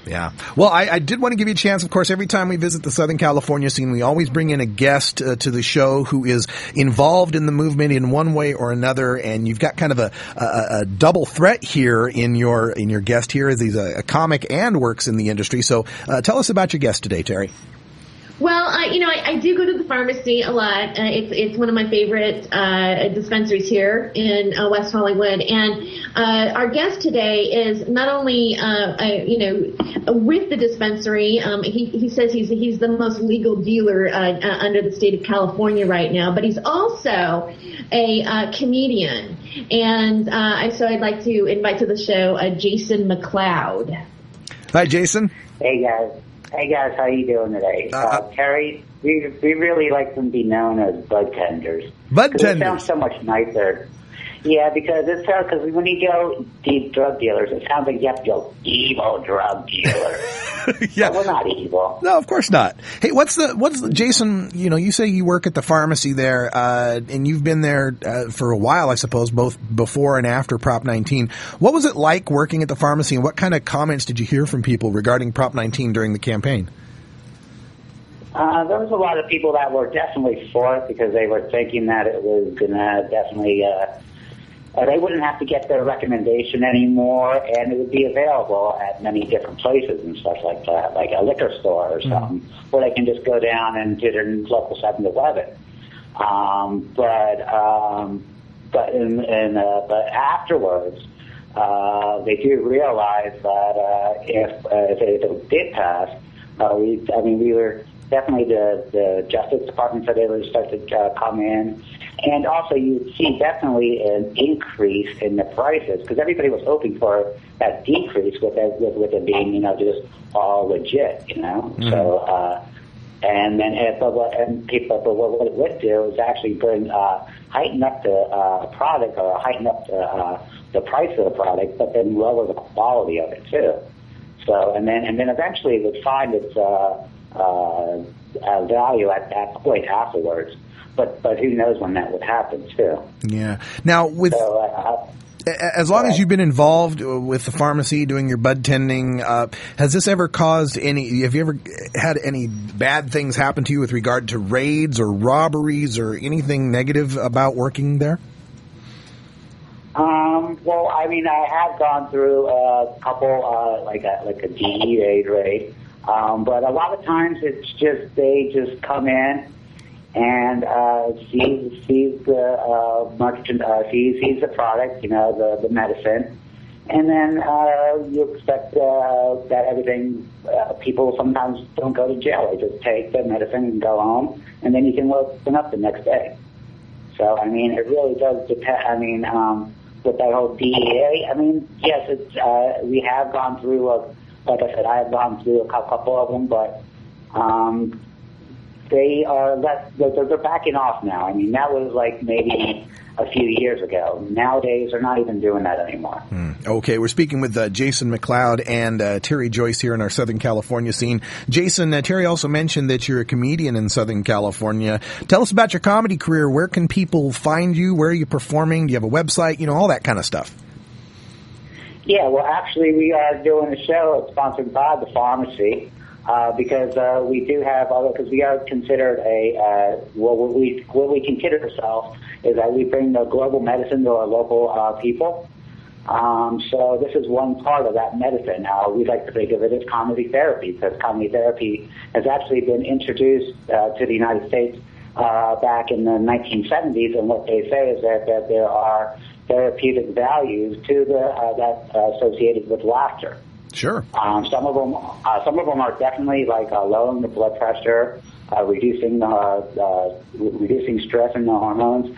Well, I did want to give you a chance. Of course, every time we visit the Southern California scene, we always bring in a guest to the show who is involved in the movement in one way or another. And you've got kind of a double threat here in your guest here, as he's a comic and works in the industry. So tell us about your guest today, Terry. Well, I do go to the pharmacy a lot. It's one of my favorite dispensaries here in West Hollywood. And our guest today is not only, with the dispensary. He says he's the most legal dealer under the state of California right now, but he's also a comedian. And so I'd like to invite to the show Jason McLeod. Hi, Jason. Hey, guys, how you doing today? Terry, we really like them to be known as bud tenders. Bud tenders. It sounds so much nicer. Yeah, because when you go deep drug dealers, it sounds like you have to go evil drug dealer. Yeah, but we're not evil. No, of course not. Hey, what's the Jason? You say you work at the pharmacy there, and you've been there for a while, I suppose, both before and after Prop 19. What was it like working at the pharmacy, and what kind of comments did you hear from people regarding Prop 19 during the campaign? There was a lot of people that were definitely for it because they were thinking that it was going to definitely. They wouldn't have to get their recommendation anymore, and it would be available at many different places and stuff like that, like a liquor store or something, where they can just go down and get their local 7-Eleven. But afterwards, they do realize that if it did pass, we were definitely the Justice Department said they would start to come in. And also, you see definitely an increase in the prices because everybody was hoping for that decrease with it being, just all legit, Mm-hmm. So, but what it would do is actually heighten up the product or heighten up the price of the product, but then lower the quality of it too. So, and then eventually it would find its value at that point afterwards. But who knows when that would happen too? Yeah. Now, as long as you've been involved with the pharmacy doing your bud tending, has this ever caused any? Have you ever had any bad things happen to you with regard to raids or robberies or anything negative about working there? Well, I have gone through a couple, like a DEA raid, but a lot of times it's just they just come in. And sees the merchant, sees the product, the medicine, and then you expect that everything. People sometimes don't go to jail; they just take the medicine and go home, and then you can open up the next day. So it really does depend. With that whole DEA, yes, it's we have gone through. Like I said, I have gone through a couple of them, but. They're backing off now. That was like maybe a few years ago. Nowadays, they're not even doing that anymore. Okay, we're speaking with Jason McLeod and Terry Joyce here in our Southern California scene. Jason, Terry also mentioned that you're a comedian in Southern California. Tell us about your comedy career. Where can people find you? Where are you performing? Do you have a website? All that kind of stuff. Yeah, well, actually, we are doing a show. It's sponsored by the pharmacy. Because we do have, because we are considered what we consider ourselves is that we bring the global medicine to our local people. So this is one part of that medicine. We like to think of it as comedy therapy because comedy therapy has actually been introduced to the United States back in the 1970s, and what they say is that there are therapeutic values to that associated with laughter. Sure. Some of them are definitely like lowering the blood pressure, reducing stress and the hormones,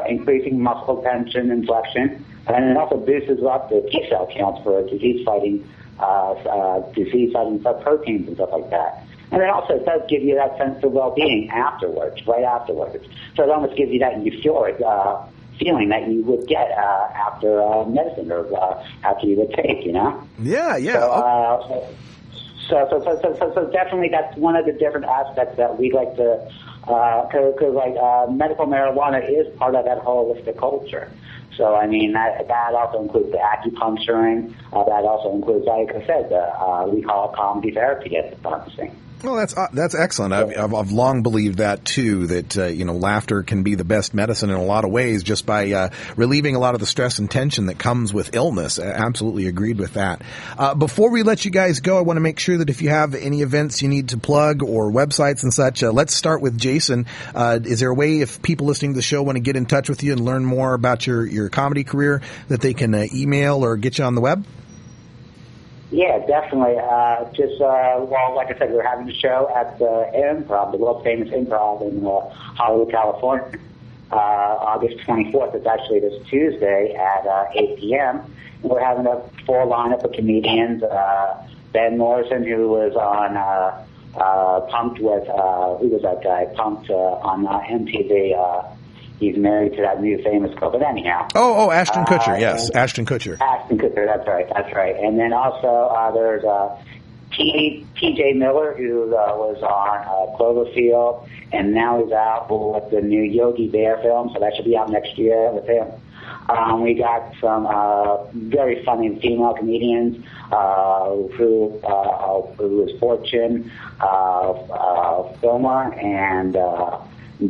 increasing muscle tension and flexion, and it also boosts up the T cell counts for disease-fighting proteins and stuff like that. And it also does give you that sense of well-being right afterwards. So it almost gives you that euphoric feeling that you would get after medicine or after you would take, Yeah. So definitely that's one of the different aspects that we like to Because medical marijuana is part of that holistic culture. So, I mean, that also includes the acupuncturing. That also includes, like I said, we call it comedy therapy at the pharmacy. Well, that's excellent. I've long believed that too. That laughter can be the best medicine in a lot of ways, just by relieving a lot of the stress and tension that comes with illness. I absolutely agreed with that. Before we let you guys go, I want to make sure that if you have any events you need to plug or websites and such, let's start with Jason. Is there a way, if people listening to the show want to get in touch with you and learn more about your comedy career, that they can email or get you on the web? Yeah, definitely. Like I said, we're having a show at the Improv, the world famous Improv in Hollywood, California, August 24th. It's actually this Tuesday at 8 p.m. And we're having a full lineup of comedians. Ben Morrison, who was on Punked with, who was that guy? Punked on MTV. He's married to that new famous girl, but anyhow. Oh, Ashton Kutcher, yes, Ashton Kutcher. Ashton Kutcher, that's right. And then also there's T.J. Miller, who was on Cloverfield, and now he's out with the new Yogi Bear film, so that should be out next year with him. We got some very funny female comedians who is Fortune Filmer and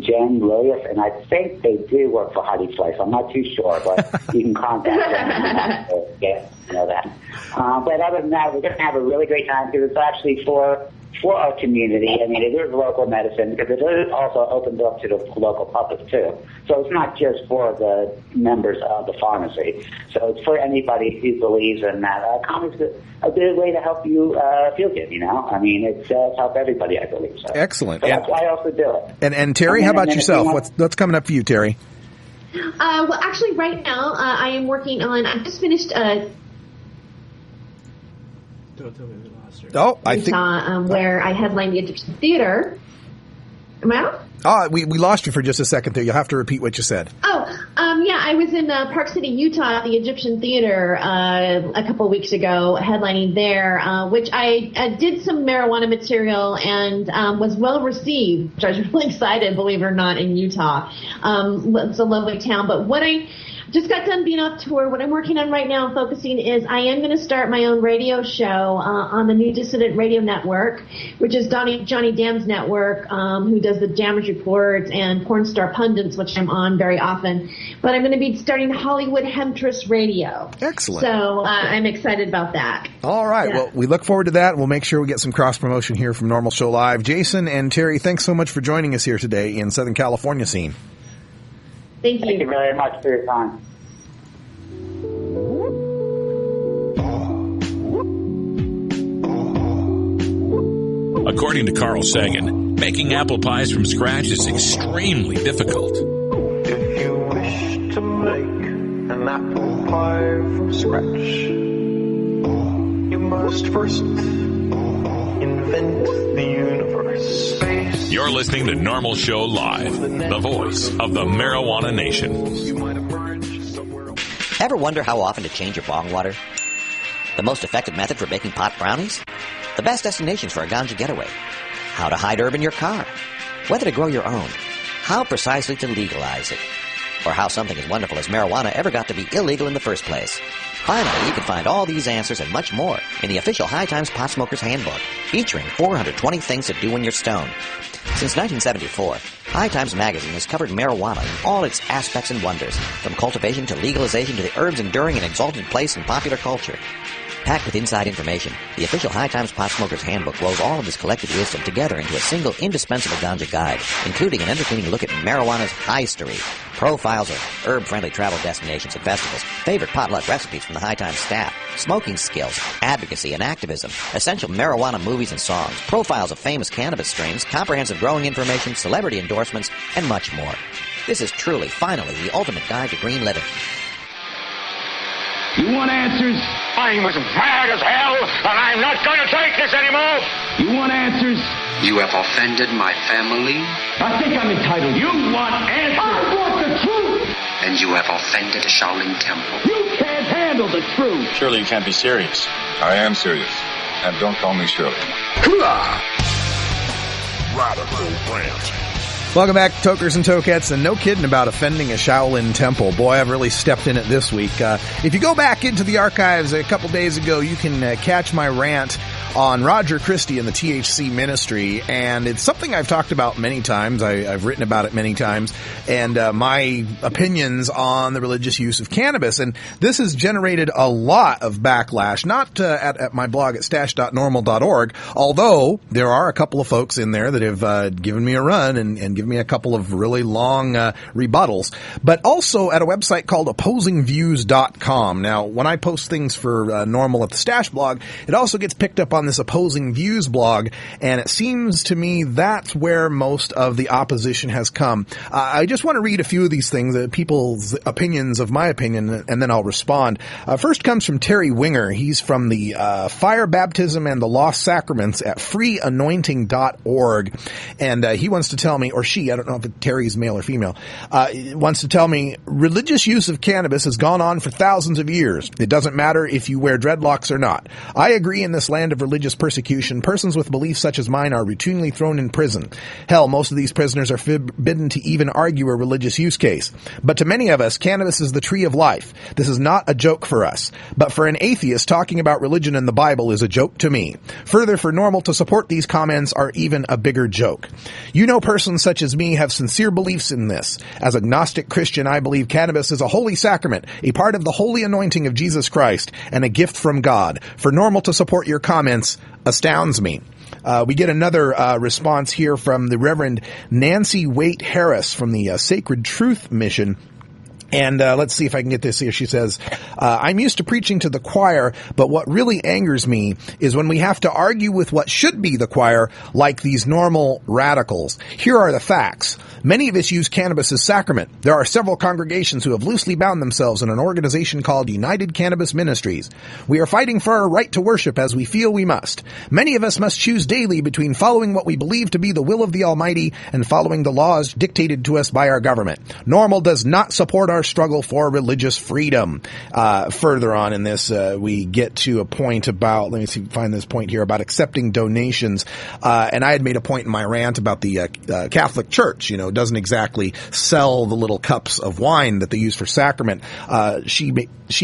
Jen Lewis, and I think they do work for Heidi Fleiss. I'm not too sure, but you can contact them to get to know that. But other than that, we're going to have a really great time because it's actually for our community. I mean, it is local medicine because it is also opened up to the local public too. So it's not just for the members of the pharmacy. So it's for anybody who believes in that. Comedy's a good way to help you feel good, you know? I mean, it's help everybody, I believe. So. Excellent. So that's why I also do it. And Terry, how about yourself? What's coming up for you, Terry? Well, actually, right now, I am working on, I just finished Don't tell me we lost her. Oh, I think where I headlined the Egyptian Theater. Am I out? We lost you for just a second there. You'll have to repeat what you said. Yeah, I was in Park City, Utah at the Egyptian Theater a couple of weeks ago, headlining there, which I did some marijuana material and was well received, which I was really excited, believe it or not, in Utah. It's a lovely town. But what I just got done being off tour. What I'm working on right now and focusing is I am going to start my own radio show on the New Dissident Radio Network, which is Johnny Dam's network, who does the Jammers Reports and Porn Star Pundits, which I'm on very often. But I'm going to be starting Hollywood Hemptress Radio. Excellent. So I'm excited about that. All right. Yeah. Well, we look forward to that. We'll make sure we get some cross-promotion here from Normal Show Live. Jason and Terry, thanks so much for joining us here today in Southern California scene. Thank you. Thank you very much for your time. According to Carl Sagan, making apple pies from scratch is extremely difficult. If you wish to make an apple pie from scratch, you must first invent the universe. You're listening to Normal Show Live, the voice of the marijuana nation. Ever wonder how often to change your bong water? The most effective method for baking pot brownies? The best destinations for a ganja getaway? How to hide herb in your car? Whether to grow your own? How precisely to legalize it? Or how something as wonderful as marijuana ever got to be illegal in the first place? Finally, you can find all these answers and much more in the official High Times Pot Smoker's Handbook, featuring 420 things to do when you're stoned. Since 1974, High Times Magazine has covered marijuana in all its aspects and wonders, from cultivation to legalization to the herb's enduring and exalted place in popular culture. Packed with inside information, the official High Times Pot Smoker's Handbook rolls all of this collected wisdom together into a single indispensable ganja guide, including an entertaining look at marijuana's history, profiles of herb-friendly travel destinations and festivals, favorite potluck recipes from the High Times staff, smoking skills, advocacy and activism, essential marijuana movies and songs, profiles of famous cannabis strains, comprehensive growing information, celebrity endorsements, and much more. This is truly, finally, the ultimate guide to green living. You want answers? I'm as mad as hell, and I'm not going to take this anymore. You want answers? You have offended my family. I think I'm entitled. You want answers? I want the truth. And you have offended a Shaolin temple. You can't handle the truth. Surely you can't be serious. I am serious. And don't call me Shirley. Hoorah! Radical Rant. Welcome back, Tokers and Tokettes, and no kidding about offending a Shaolin temple. Boy, I've really stepped in it this week. If you go back into the archives a couple days ago, you can catch my rant on Roger Christie and the THC ministry, and it's something I've talked about many times. I've written about it many times, and my opinions on the religious use of cannabis. And this has generated a lot of backlash, not at my blog at stash.normal.org, although there are a couple of folks in there that have given me a run and given me a couple of really long rebuttals, but also at a website called opposingviews.com. Now, when I post things for NORML at the Stash blog, it also gets picked up on this Opposing Views blog, and it seems to me that's where most of the opposition has come. I just want to read a few of these things, people's opinions of my opinion, and then I'll respond. First comes from Terry Winger. He's from the Fire Baptism and the Lost Sacraments at freeanointing.org, and he wants to tell me, or she, I don't know if Terry's male or female, wants to tell me religious use of cannabis has gone on for thousands of years. It doesn't matter if you wear dreadlocks or not. I agree, in this land of religious persecution, persons with beliefs such as mine are routinely thrown in prison. Hell, most of these prisoners are forbidden to even argue a religious use case. But to many of us, cannabis is the tree of life. This is not a joke for us. But for an atheist, talking about religion and the Bible is a joke to me. Further, for NORML to support these comments are even a bigger joke. You know, persons such as me have sincere beliefs in this. As a Gnostic Christian, I believe cannabis is a holy sacrament, a part of the holy anointing of Jesus Christ, and a gift from God. For NORML to support your comments astounds me. We get another response here from the Reverend Nancy Waite Harris from the Sacred Truth Mission. And let's see if I can get this here. She says, I'm used to preaching to the choir, but what really angers me is when we have to argue with what should be the choir, like these NORML radicals. Here are the facts. Many of us use cannabis as sacrament. There are several congregations who have loosely bound themselves in an organization called United Cannabis Ministries. We are fighting for our right to worship as we feel we must. Many of us must choose daily between following what we believe to be the will of the Almighty and following the laws dictated to us by our government. NORML does not support our struggle for religious freedom. Further on in this, we get to a point about, let me see, find this point here, about accepting donations. And I had made a point in my rant about the Catholic Church, doesn't exactly sell the little cups of wine that they use for sacrament. She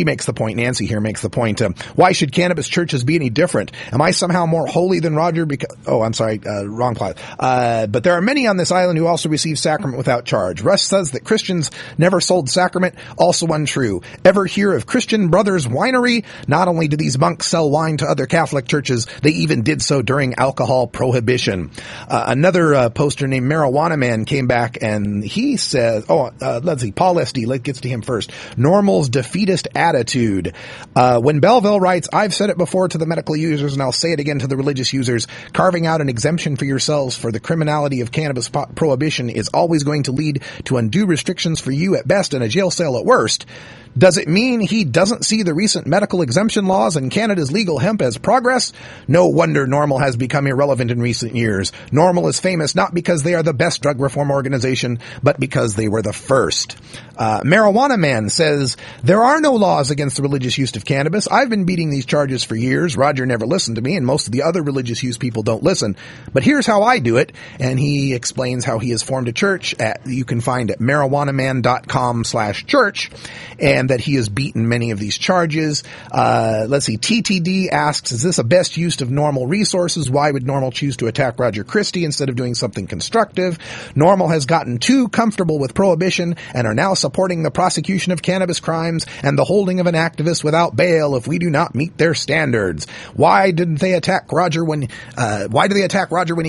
makes the point, Nancy here makes the point, why should cannabis churches be any different? Am I somehow more holy than Roger? Wrong plot. But there are many on this island who also receive sacrament without charge. Russ says that Christians never sold sacrament, also untrue. Ever hear of Christian Brothers Winery? Not only do these monks sell wine to other Catholic churches, they even did so during alcohol prohibition. Another poster named Marijuana Man came back and he says, let's see, Paul SD, let's get to him first. NORML's defeatist attitude. When Belleville writes, I've said it before to the medical users and I'll say it again to the religious users, carving out an exemption for yourselves for the criminality of cannabis prohibition is always going to lead to undue restrictions for you at best and a jail cell at worst. Does it mean he doesn't see the recent medical exemption laws and Canada's legal hemp as progress? No wonder NORML has become irrelevant in recent years. NORML is famous not because they are the best drug reform organization, but because they were the first. Marijuana Man says, there are no laws against the religious use of cannabis. I've been beating these charges for years. Roger never listened to me, and most of the other religious use people don't listen. But here's how I do it. And he explains how he has formed a church you can find at marijuanaman.com/church. And that he has beaten many of these charges. Let's see. TTD asks, is this a best use of NORML resources? Why would NORML choose to attack Roger Christie instead of doing something constructive? NORML has gotten too comfortable with prohibition and are now supporting the prosecution of cannabis crimes and the holding of an activist without bail if we do not meet their standards. Why do they attack Roger when he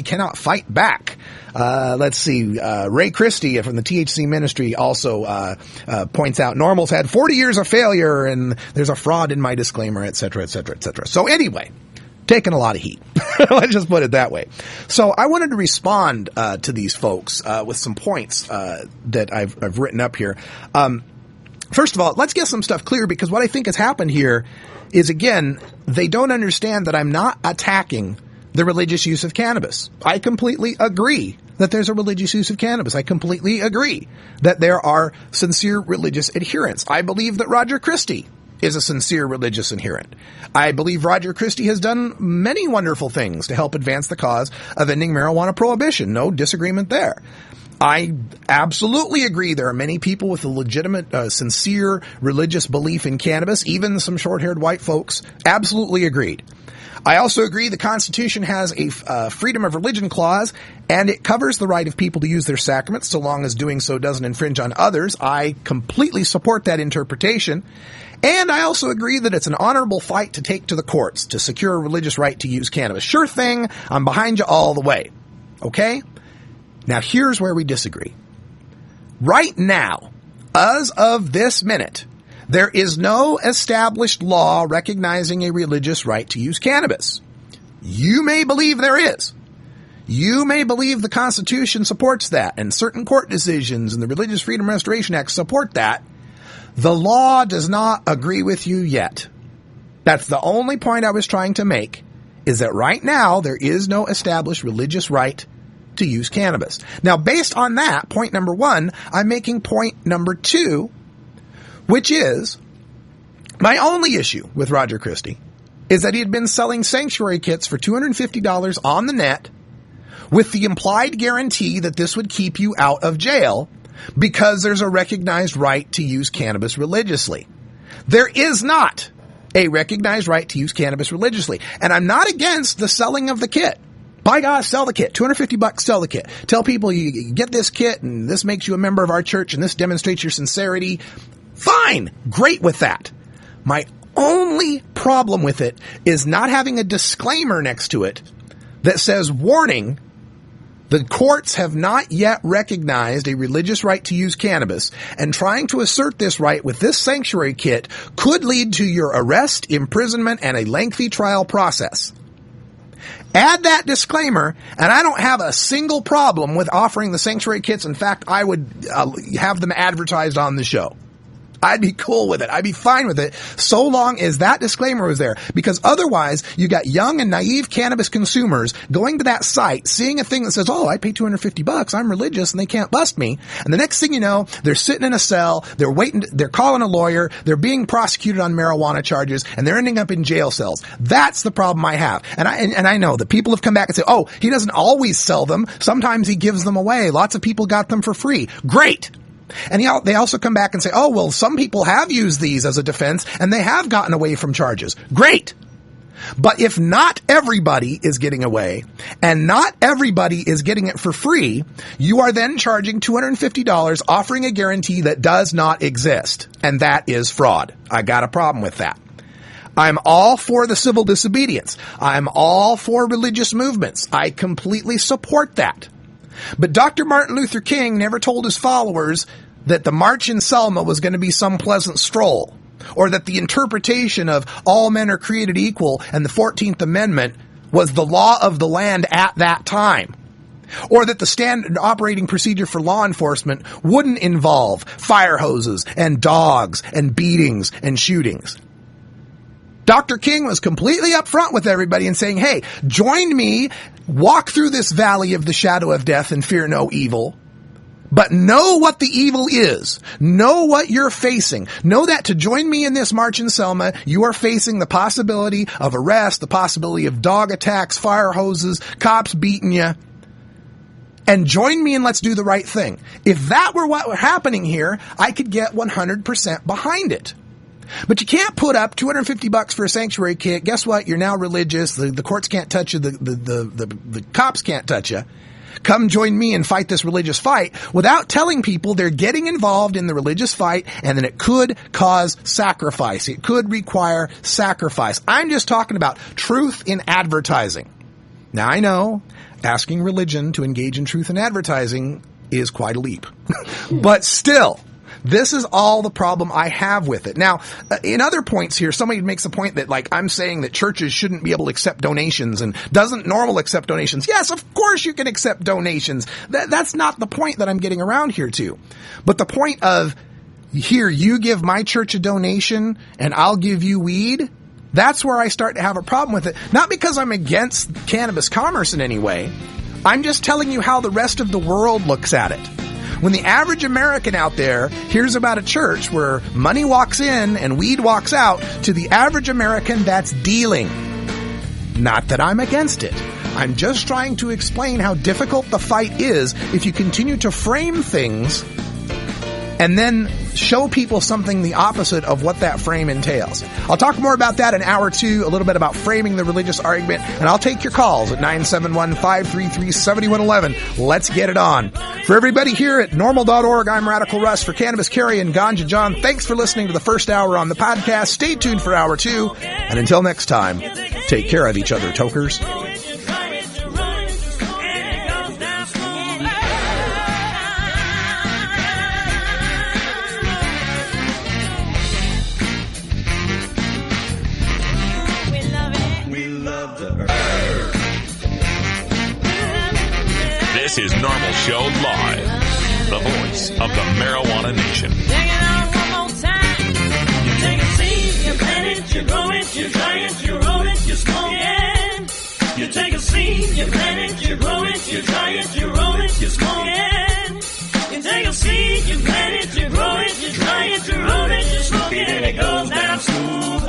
cannot fight back? Let's see. Ray Christie from the THC ministry also points out NORML's had 40 years of failure and there's a fraud in my disclaimer, etc., etc., etc. So anyway, taking a lot of heat. Let's just put it that way. So I wanted to respond to these folks with some points that I've written up here. First of all, let's get some stuff clear, because what I think has happened here is, again, they don't understand that I'm not attacking the religious use of cannabis. I completely agree that there's a religious use of cannabis. I completely agree that there are sincere religious adherents. I believe that Roger Christie is a sincere religious adherent. I believe Roger Christie has done many wonderful things to help advance the cause of ending marijuana prohibition. No disagreement there. I absolutely agree. There are many people with a legitimate, sincere religious belief in cannabis, even some short-haired white folks. Absolutely agreed. I also agree the Constitution has a freedom of religion clause, and it covers the right of people to use their sacraments so long as doing so doesn't infringe on others. I completely support that interpretation. And I also agree that it's an honorable fight to take to the courts to secure a religious right to use cannabis. Sure thing. I'm behind you all the way. Okay? Now, here's where we disagree. Right now, as of this minute, there is no established law recognizing a religious right to use cannabis. You may believe there is. You may believe the Constitution supports that, and certain court decisions and the Religious Freedom Restoration Act support that. The law does not agree with you yet. That's the only point I was trying to make, is that right now there is no established religious right to use cannabis. Now, based on that, point number one, I'm making point number two, which is my only issue with Roger Christie is that he had been selling sanctuary kits for $250 on the net with the implied guarantee that this would keep you out of jail because there's a recognized right to use cannabis religiously. There is not a recognized right to use cannabis religiously. And I'm not against the selling of the kit. By God, sell the kit. $250, sell the kit. Tell people you get this kit and this makes you a member of our church and this demonstrates your sincerity. Fine. Great with that. My only problem with it is not having a disclaimer next to it that says, warning, the courts have not yet recognized a religious right to use cannabis, and trying to assert this right with this sanctuary kit could lead to your arrest, imprisonment, and a lengthy trial process. Add that disclaimer, and I don't have a single problem with offering the sanctuary kits. In fact, I would have them advertised on the show. I'd be cool with it. I'd be fine with it so long as that disclaimer was there. Because otherwise, you got young and naive cannabis consumers going to that site, seeing a thing that says, oh, I pay $250, I'm religious, and they can't bust me. And the next thing you know, they're sitting in a cell, they're waiting, they're calling a lawyer, they're being prosecuted on marijuana charges, and they're ending up in jail cells. That's the problem I have. And I know that people have come back and say, oh, he doesn't always sell them. Sometimes he gives them away. Lots of people got them for free. Great. And they also come back and say, oh, well, some people have used these as a defense and they have gotten away from charges. Great. But if not everybody is getting away and not everybody is getting it for free, you are then charging $250, offering a guarantee that does not exist. And that is fraud. I got a problem with that. I'm all for the civil disobedience. I'm all for religious movements. I completely support that. But Dr. Martin Luther King never told his followers that the march in Selma was going to be some pleasant stroll, or that the interpretation of all men are created equal and the 14th Amendment was the law of the land at that time, or that the standard operating procedure for law enforcement wouldn't involve fire hoses and dogs and beatings and shootings. Dr. King was completely upfront with everybody and saying, hey, join me, walk through this valley of the shadow of death and fear no evil. But know what the evil is. Know what you're facing. Know that to join me in this march in Selma, you are facing the possibility of arrest, the possibility of dog attacks, fire hoses, cops beating you. And join me and let's do the right thing. If that were what were happening here, I could get 100% behind it. But you can't put up $250 for a sanctuary kit. Guess what? You're now religious. The courts can't touch you. The cops can't touch you. Come join me and fight this religious fight without telling people they're getting involved in the religious fight and that it could cause sacrifice. It could require sacrifice. I'm just talking about truth in advertising. Now, I know asking religion to engage in truth in advertising is quite a leap. But still, this is all the problem I have with it. Now, in other points here, somebody makes a point that, like, I'm saying that churches shouldn't be able to accept donations, and doesn't NORML accept donations? Yes, of course you can accept donations. That's not the point that I'm getting around here to. But the point of, here, you give my church a donation, and I'll give you weed, that's where I start to have a problem with it. Not because I'm against cannabis commerce in any way. I'm just telling you how the rest of the world looks at it. When the average American out there hears about a church where money walks in and weed walks out, to the average American, that's dealing. Not that I'm against it, I'm just trying to explain how difficult the fight is if you continue to frame things and then show people something the opposite of what that frame entails. I'll talk more about that in hour 2, a little bit about framing the religious argument, and I'll take your calls at 971-533-7111. Let's get it on. For everybody here at NORML.org, I'm Radical Russ. For Cannabis Carrie and Ganja John, thanks for listening to the first hour on the podcast. Stay tuned for hour 2, and until next time, take care of each other, tokers. This is NORML Show Live, the voice of the Marijuana Nation. Take it out one more time. You take a seed, you plant it, you grow it, you dry it, you roll it, you smoke it. You take a seed, you plant it, you grow it, you dry it, you roll it, you smoke it. You take a seed, you plant it, you grow it, you dry it, you roll it, you smoke it, and it goes down smooth.